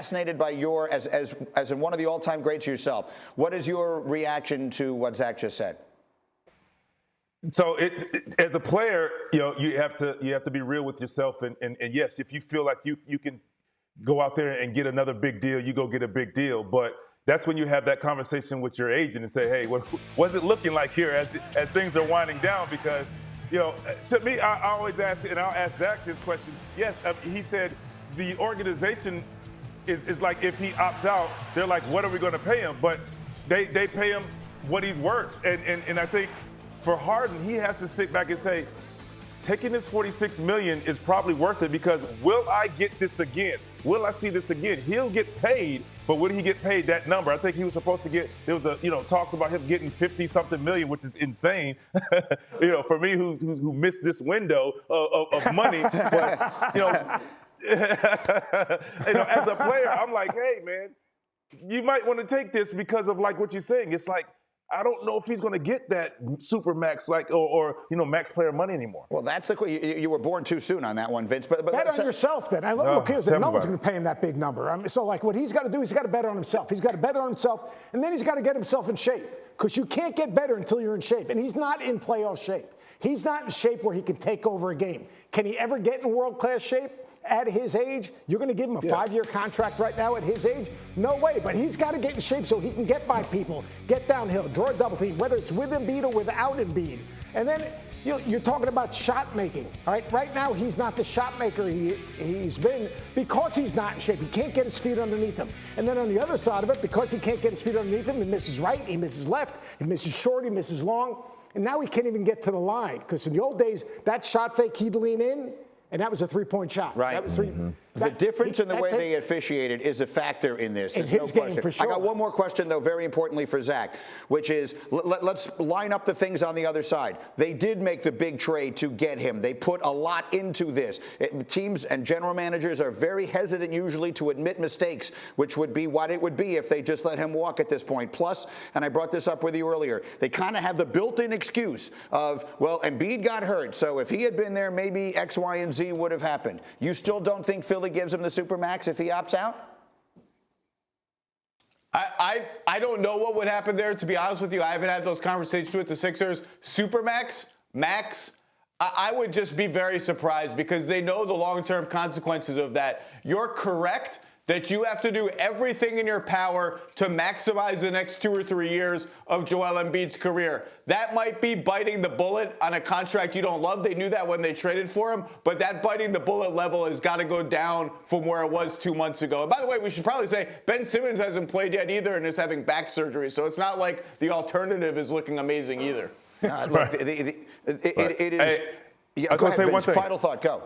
Fascinated by as in one of the all-time greats yourself. What is your reaction to what Zach just said? So, as a player, you have to be real with yourself, and yes, if you feel like you can go out there and get another big deal, you go get a big deal. But that's when you have that conversation with your agent and say, hey, what's it looking like here as things are winding down? Because to me, I always ask, and I'll ask Zach this question. Yes, he said the organization is like, if he opts out, they're like, what are we going to pay him? But they pay him what he's worth. And I think for Harden, he has to sit back and say, taking this $46 million is probably worth it, because will I get this again? Will I see this again? He'll get paid, but will he get paid that number? I think he was supposed to get, there was talks about him getting 50-something million, which is insane. For me who missed this window of money. But, as a player, I'm like, hey, man, you might want to take this because of like what you're saying. It's like, I don't know if he's going to get that super max or max player money anymore. Well, that's the you were born too soon on that one, Vince. But bet on yourself then. No one's going to pay him that big number. So like what he's got to do, he's got to bet on himself. He's got to bet on himself, and then he's got to get himself in shape, because you can't get better until you're in shape. And he's not in playoff shape. He's not in shape where he can take over a game. Can he ever get in world-class shape? At his age, you're going to give him a 5-year contract right now at his age? No way. But he's got to get in shape so he can get by people, get downhill, draw a double team, whether it's with Embiid or without Embiid. And then you're talking about shot making. All right, right now he's not the shot maker he's been, because he's not in shape. He can't get his feet underneath him. And then on the other side of it, because he can't get his feet underneath him, he misses right, he misses left, he misses short, he misses long, and now he can't even get to the line, because in the old days that shot fake, he'd lean in, and that was a three-point shot. Right. That was the difference in the way they officiated is a factor in this. In his game, for sure. I got one more question, though, very importantly for Zach, which is, let's line up the things on the other side. They did make the big trade to get him. They put a lot into this. Teams and general managers are very hesitant usually to admit mistakes, which would be what it would be if they just let him walk at this point. Plus, and I brought this up with you earlier, they kind of have the built-in excuse of, well, Embiid got hurt, so if he had been there, maybe X, Y, and Z would have happened. You still don't think Philly gives him the Supermax if he opts out? I don't know what would happen there, to be honest with you. I haven't had those conversations with the Sixers. Supermax, max, I would just be very surprised, because they know the long-term consequences of that. You're correct that you have to do everything in your power to maximize the next 2 or 3 years of Joel Embiid's career. That might be biting the bullet on a contract you don't love. They knew that when they traded for him, but that biting the bullet level has got to go down from where it was 2 months ago. And by the way, we should probably say Ben Simmons hasn't played yet either and is having back surgery, so it's not like the alternative is looking amazing either. Look, it is. Hey, yeah, I was going to say Vince, one thing. Final thought, go.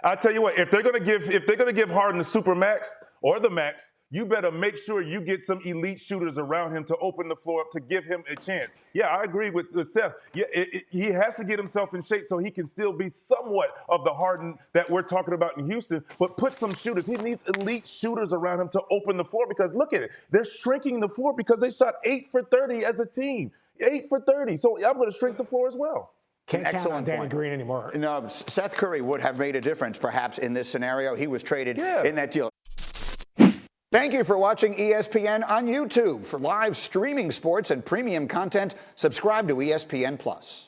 I'll tell you what, if they're going to give Harden the super max or the max, you better make sure you get some elite shooters around him to open the floor up to give him a chance. Yeah, I agree with Seth. Yeah, he has to get himself in shape so he can still be somewhat of the Harden that we're talking about in Houston, but put some shooters. He needs elite shooters around him to open the floor, because look at it. They're shrinking the floor because they shot 8 for 30 as a team. 8 for 30. So I'm going to shrink the floor as well. Can't count on Danny Green anymore. No, Seth Curry would have made a difference, perhaps, in this scenario. He was traded in that deal. Thank you for watching ESPN on YouTube. For live streaming sports and premium content, subscribe to ESPN+.